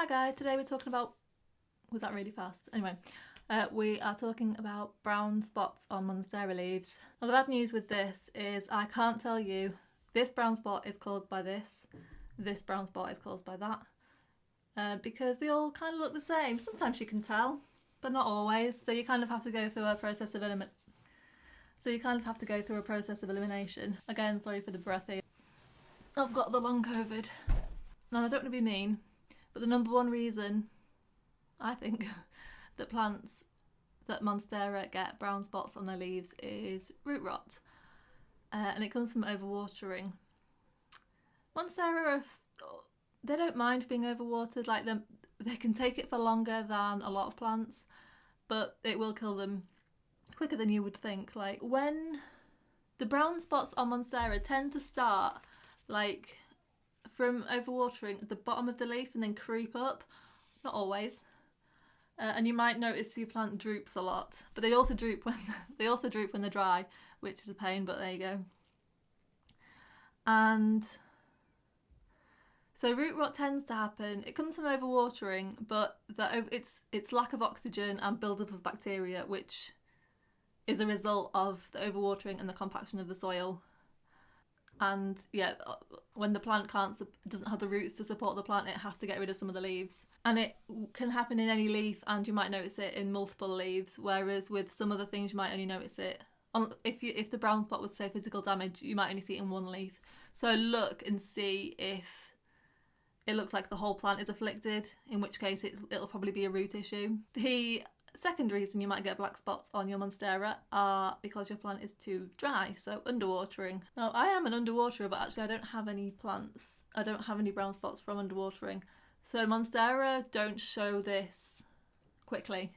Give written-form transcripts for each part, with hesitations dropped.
Hi guys, today we're talking about, was that really fast? Anyway, we are talking about brown spots on Monstera leaves. Now the bad news with this is I can't tell you this brown spot is caused by this brown spot is caused by that, because they all kind of look the same. Sometimes you can tell, but not always, so you kind of have to go through a process of elimination. Again, sorry for the breathy. I've got the long COVID. Now I don't want to be mean, but the number one reason I think that Monstera get brown spots on their leaves is root rot, and it comes from overwatering. Monstera they don't mind being overwatered. Like they can take it for longer than a lot of plants, but it will kill them quicker than you would think. Like when the brown spots on Monstera tend to start like from overwatering at the bottom of the leaf and then creep up. Not always. And you might notice your plant droops a lot, but they also droop when they're dry, which is a pain, but there you go. And so root rot tends to happen. It comes from overwatering, but it's lack of oxygen and buildup of bacteria, which is a result of the overwatering and the compaction of the soil. And yeah, when the plant doesn't have the roots to support the plant, it has to get rid of some of the leaves. And it can happen in any leaf, and you might notice it in multiple leaves, whereas with some other things you might only notice it if the brown spot was, say, physical damage, you might only see it in one leaf. So look and see if it looks like the whole plant is afflicted, in which case it'll probably be a root issue. The second reason you might get black spots on your Monstera are because your plant is too dry, so underwatering. Now I am an underwaterer, but actually I don't have any brown spots from underwatering. So Monstera don't show this quickly,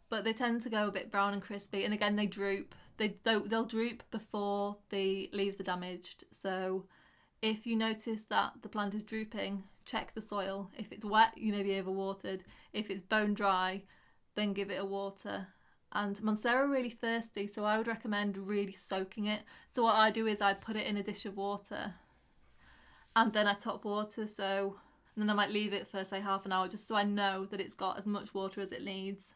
but they tend to go a bit brown and crispy, and again they droop. They'll droop before the leaves are damaged. So if you notice that the plant is drooping, check the soil. If it's wet, you may be overwatered. If it's bone dry, then give it a water. And Monstera are really thirsty, so I would recommend really soaking it. So what I do is I put it in a dish of water and then I top water, and then I might leave it for, say, half an hour, just so I know that it's got as much water as it needs.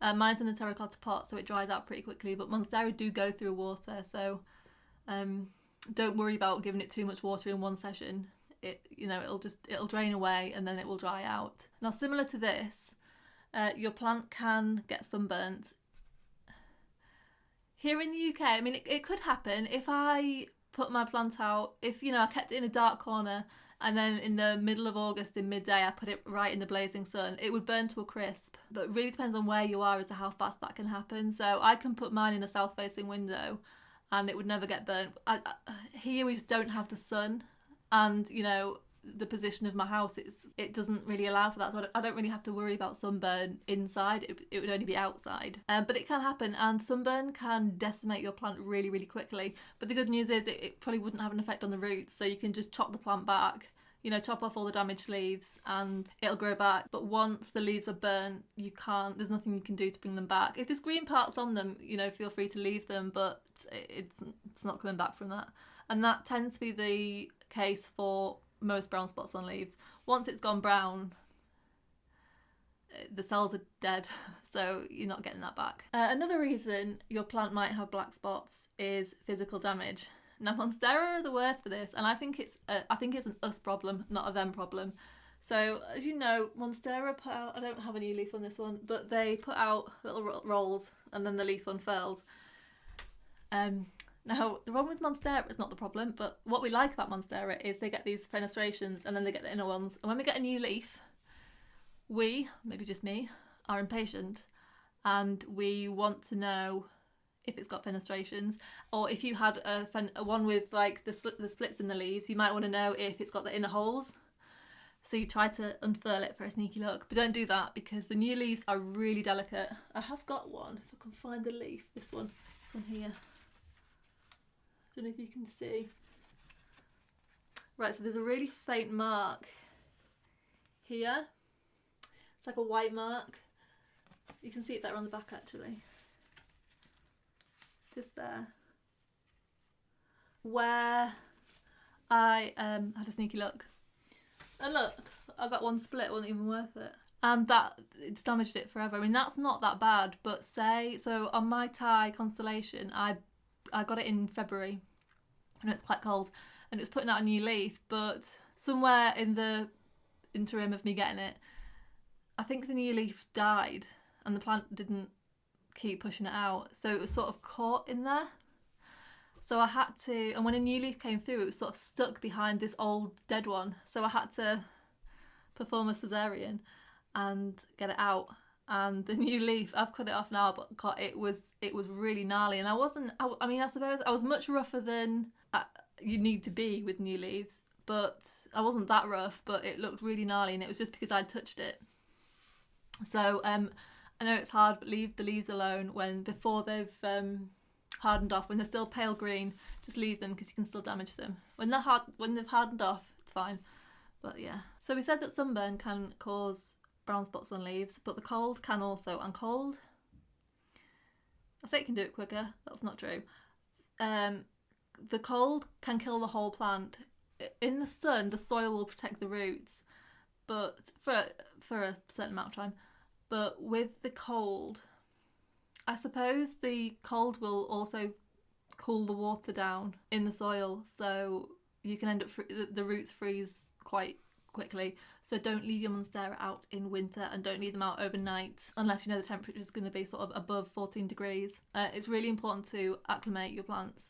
Mine's in a terracotta pot, so it dries out pretty quickly, but Monstera do go through water, so don't worry about giving it too much water in one session. It'll drain away and then it will dry out. Now, similar to this, your plant can get sunburnt. Here in the UK, I mean, it could happen if I put my plant out, if I kept it in a dark corner and then in the middle of August in midday I put it right in the blazing sun, it would burn to a crisp. But it really depends on where you are as to how fast that can happen. So I can put mine in a south facing window and it would never get burnt. Here we just don't have the sun, and the position of my house, it doesn't really allow for that, so I don't really have to worry about sunburn inside. It would only be outside, but it can happen, and sunburn can decimate your plant really, really quickly. But the good news is it probably wouldn't have an effect on the roots, so you can just chop the plant back, chop off all the damaged leaves and it'll grow back. But once the leaves are burnt, there's nothing you can do to bring them back. If there's green parts on them, feel free to leave them, but it's not coming back from that. And that tends to be the case for most brown spots on leaves. Once it's gone brown, the cells are dead, so you're not getting that back. Another reason your plant might have black spots is physical damage. Now Monstera are the worst for this, and I think it's an us problem, not a them problem. So as you know, Monstera put out, I don't have a new leaf on this one, but they put out little rolls and then the leaf unfurls. Now, the problem with Monstera is not the problem, but what we like about Monstera is they get these fenestrations and then they get the inner ones. And when we get a new leaf, we, maybe just me, are impatient and we want to know if it's got fenestrations, or if you had a one with like the splits in the leaves, you might want to know if it's got the inner holes. So you try to unfurl it for a sneaky look, but don't do that because the new leaves are really delicate. I have got one, if I can find the leaf, this one here. I don't know if you can see. Right, so there's a really faint mark here. It's like a white mark. You can see it there on the back actually. Just there. Where I had a sneaky look. And look, I got one split, it wasn't even worth it. And that, it's damaged it forever. I mean, that's not that bad, but say, so on my Thai constellation, I got it in February, and it's quite cold, and it's putting out a new leaf, but somewhere in the interim of me getting it, I think the new leaf died, and the plant didn't keep pushing it out, so it was sort of caught in there. So I had to, and when a new leaf came through, it was sort of stuck behind this old dead one, so I had to perform a cesarean and get it out. And the new leaf, I've cut it off now, but God, it was really gnarly. And I mean, I suppose I was much rougher than you need to be with new leaves, but I wasn't that rough, but it looked really gnarly, and it was just because I'd touched it. So I know it's hard, but leave the leaves alone before they've hardened off. When they're still pale green, just leave them, because you can still damage them. When they've hardened off, it's fine. But yeah. So we said that sunburn can cause brown spots on leaves, but the cold can also. And cold, I say it can do it quicker. That's not true. The cold can kill the whole plant. In the sun, the soil will protect the roots, but for a certain amount of time. But with the cold, I suppose the cold will also cool the water down in the soil, so you can end up the roots freeze quite quickly. So don't leave your Monstera out in winter, and don't leave them out overnight unless you know the temperature is going to be sort of above 14 degrees. It's really important to acclimate your plants,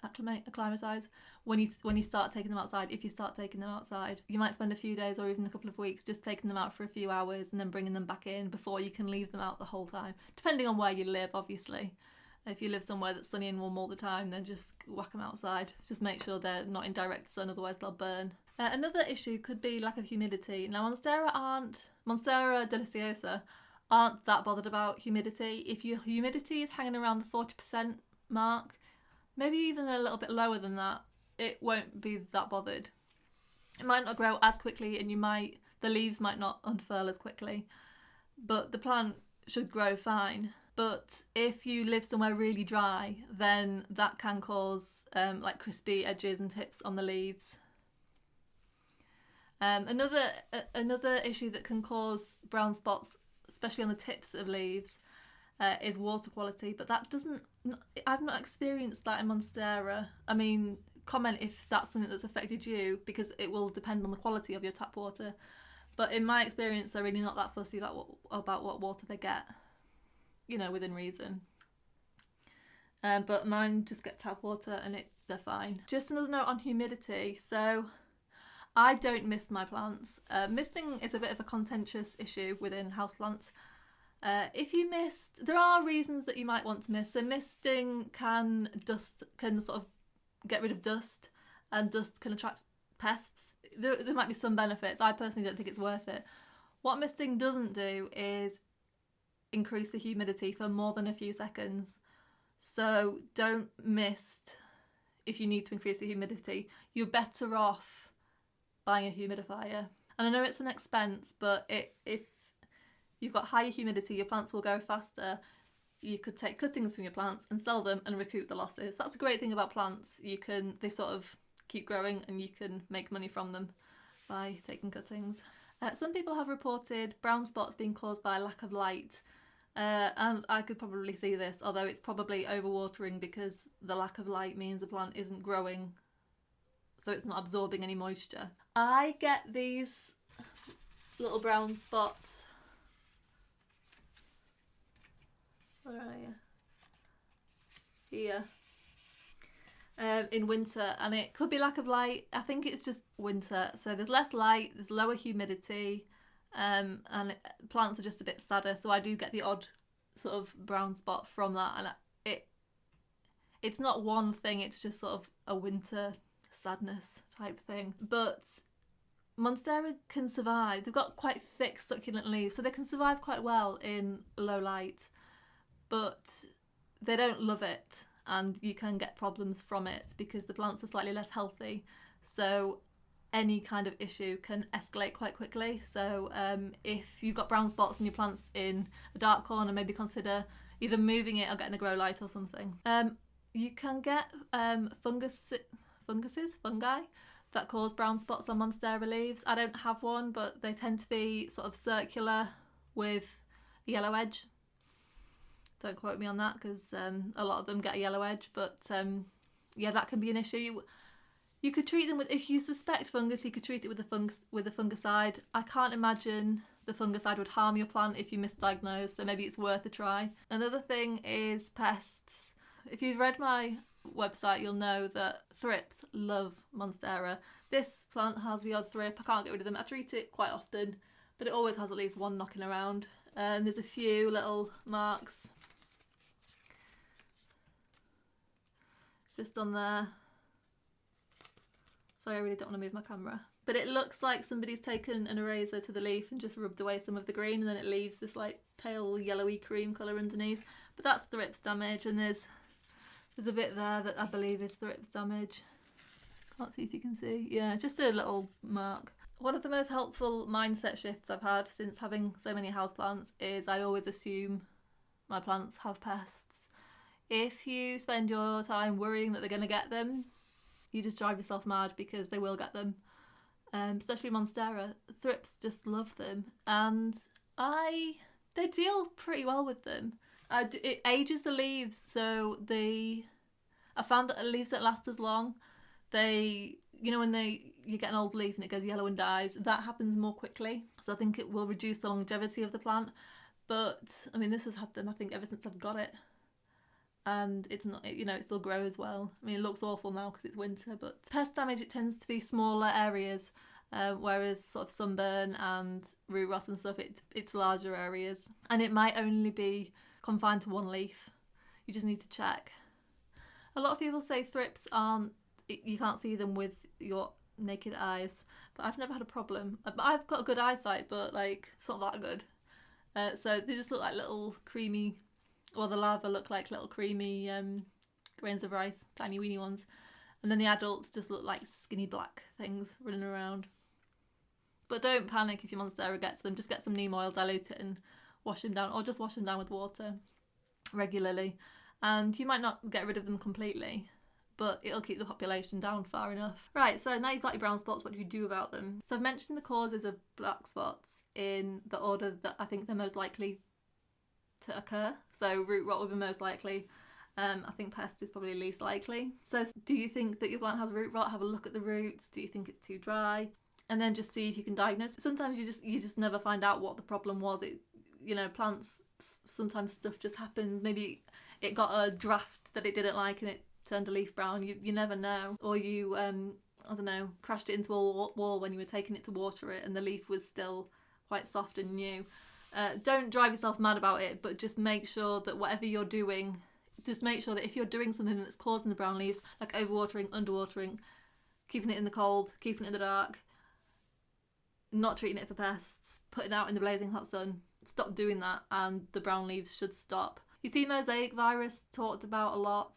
acclimatise when you start taking them outside. If you start taking them outside, you might spend a few days or even a couple of weeks just taking them out for a few hours and then bringing them back in before you can leave them out the whole time, depending on where you live, obviously. If you live somewhere that's sunny and warm all the time, then just whack them outside. Just make sure they're not in direct sun, otherwise they'll burn. Another issue could be lack of humidity. Now, Monstera Deliciosa aren't that bothered about humidity. If your humidity is hanging around the 40% mark, maybe even a little bit lower than that, it won't be that bothered. It might not grow as quickly, and the leaves might not unfurl as quickly, but the plant should grow fine. But if you live somewhere really dry, then that can cause like crispy edges and tips on the leaves. Another issue that can cause brown spots, especially on the tips of leaves, is water quality. But I've not experienced that in Monstera. I mean, comment if that's something that's affected you, because it will depend on the quality of your tap water. But in my experience, they're really not that fussy about what water they get, within reason. But mine just get tap water, and they're fine. Just another note on humidity. So I don't mist my plants. Misting is a bit of a contentious issue within houseplants. If you mist, there are reasons that you might want to mist. So misting can sort of get rid of dust, and dust can attract pests. There might be some benefits. I personally don't think it's worth it. What misting doesn't do is increase the humidity for more than a few seconds. So don't mist if you need to increase the humidity. You're better off buying a humidifier. And I know it's an expense, but if you've got higher humidity, your plants will go faster. You could take cuttings from your plants and sell them and recoup the losses. That's a great thing about plants. They sort of keep growing, and you can make money from them by taking cuttings. Some people have reported brown spots being caused by lack of light. And I could probably see this, although it's probably overwatering, because the lack of light means the plant isn't growing, so it's not absorbing any moisture. I get these little brown spots. Where are you? Here. In winter, and it could be lack of light. I think it's just winter, so there's less light, there's lower humidity, and plants are just a bit sadder, so I do get the odd sort of brown spot from that, and it's not one thing, it's just sort of a winter sadness type thing. But Monstera can survive. They've got quite thick succulent leaves, so they can survive quite well in low light, but they don't love it, and you can get problems from it because the plants are slightly less healthy, so any kind of issue can escalate quite quickly. So if you've got brown spots in your plants in a dark corner, maybe consider either moving it or getting a grow light or something. You can get fungi that cause brown spots on Monstera leaves. I don't have one, but they tend to be sort of circular with a yellow edge. Don't quote me on that, because a lot of them get a yellow edge, but yeah, that can be an issue. You could treat them with, if you suspect fungus, you could treat it with a fungicide. I can't imagine the fungicide would harm your plant if you misdiagnose, so maybe it's worth a try. Another thing is pests. If you've read my website, you'll know that thrips love Monstera. This plant has the odd thrip. I can't get rid of them. I treat it quite often, but it always has at least one knocking around. And there's a few little marks just on there. Sorry, I really don't want to move my camera. But it looks like somebody's taken an eraser to the leaf and just rubbed away some of the green, and then it leaves this like pale yellowy cream colour underneath. But that's thrips damage, and there's a bit there that I believe is thrips damage. Can't see if you can see. Yeah, just a little mark. One of the most helpful mindset shifts I've had since having so many houseplants is I always assume my plants have pests. If you spend your time worrying that they're going to get them, you just drive yourself mad, because they will get them. Especially Monstera. Thrips just love them, and they deal pretty well with them. It ages the leaves, so I found that leaves that last as long, when you get an old leaf and it goes yellow and dies, that happens more quickly. So I think it will reduce the longevity of the plant. But I mean, this has had them, I think, ever since I've got it. And it's not, it still grows well. I mean, it looks awful now because it's winter, but pest damage, it tends to be smaller areas, whereas sort of sunburn and root rot and stuff, it's larger areas. And it might only be confined to one leaf. You just need to check. A lot of people say thrips you can't see them with your naked eyes, but I've never had a problem. I've got good eyesight, but it's not that good. So they just look like little creamy, the larvae look like little creamy grains of rice, tiny weeny ones, and then the adults just look like skinny black things running around. But don't panic if your Monstera gets them. Just get some neem oil, dilute it and wash them down, or just wash them down with water regularly, and you might not get rid of them completely, but it'll keep the population down far enough. Right, so now you've got your brown spots, what do you do about them? So I've mentioned the causes of black spots in the order that I think they're most likely to occur. So root rot would be most likely. I think pest is probably least likely. So do you think that your plant has root rot? Have a look at the roots. Do you think it's too dry? And then just see if you can diagnose. Sometimes you just never find out what the problem was. Plants, sometimes stuff just happens. Maybe it got a draft that it didn't like and it turned a leaf brown. You never know. Or you crashed it into a wall when you were taking it to water it and the leaf was still quite soft and new. Don't drive yourself mad about it, but just make sure that whatever you're doing, just make sure that if you're doing something that's causing the brown leaves, like overwatering, underwatering, keeping it in the cold, keeping it in the dark, not treating it for pests, putting it out in the blazing hot sun, stop doing that and the brown leaves should stop. You see Mosaic Virus talked about a lot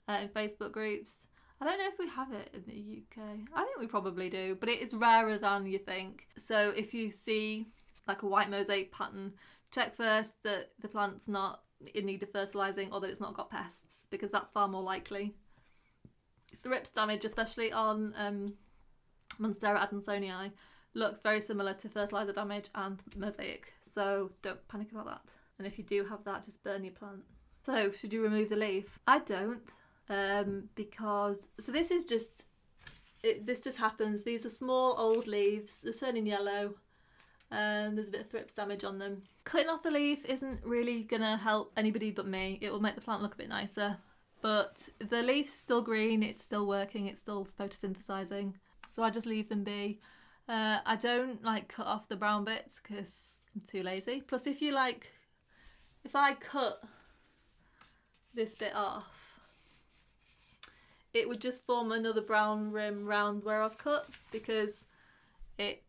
in Facebook groups. I don't know if we have it in the UK. I think we probably do, but it is rarer than you think. So if you see like a white mosaic pattern, check first that the plant's not in need of fertilising or that it's not got pests, because that's far more likely. Thrips damage, especially on Monstera adansonii, looks very similar to fertiliser damage and mosaic, so don't panic about that. And if you do have that, just burn your plant. So should you remove the leaf? I don't, because this just happens. These are small old leaves, they're turning yellow, and there's a bit of thrips damage on them. Cutting off the leaf isn't really gonna help anybody but me. It will make the plant look a bit nicer, but the leaf's still green, it's still working, it's still photosynthesizing, so I just leave them be. I don't cut off the brown bits because I'm too lazy. Plus if I cut this bit off, it would just form another brown rim round where I've cut, because it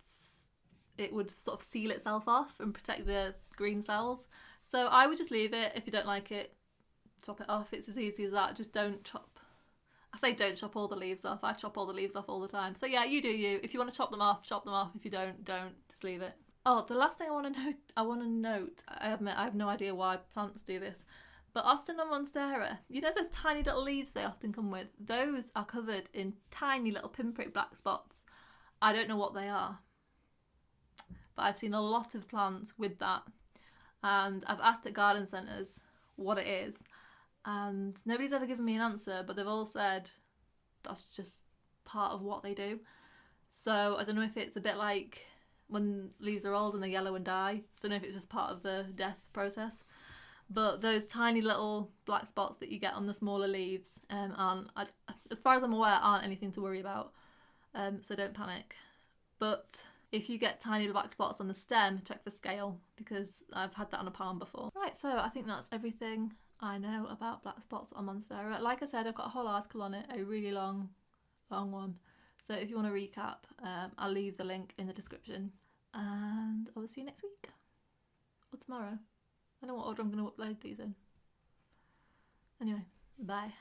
would sort of seal itself off and protect the green cells. So I would just leave it. If you don't like it, chop it off. It's as easy as that. Just don't chop. I say don't chop all the leaves off. I chop all the leaves off all the time. So yeah, you do you. If you want to chop them off, chop them off. If you don't. Just leave it. Oh, the last thing I want to note, I admit I have no idea why plants do this, But often on Monstera, you know those tiny little leaves they often come with? Those are covered in tiny little pinprick black spots. I don't know what they are, but I've seen a lot of plants with that. And I've asked at garden centres what it is, and nobody's ever given me an answer, but they've all said that's just part of what they do. So I don't know if it's a bit like when leaves are old and they yellow and die. I don't know if it's just part of the death process. But those tiny little black spots that you get on the smaller leaves aren't, as far as I'm aware, aren't anything to worry about. So don't panic. But if you get tiny black spots on the stem, check for scale, because I've had that on a palm before. Right, so I think that's everything I know about black spots on Monstera. Like I said, I've got a whole article on it, a really long one. So if you want to recap, I'll leave the link in the description. And I'll see you next week. Or tomorrow. I don't know what order I'm going to upload these in. Anyway, bye.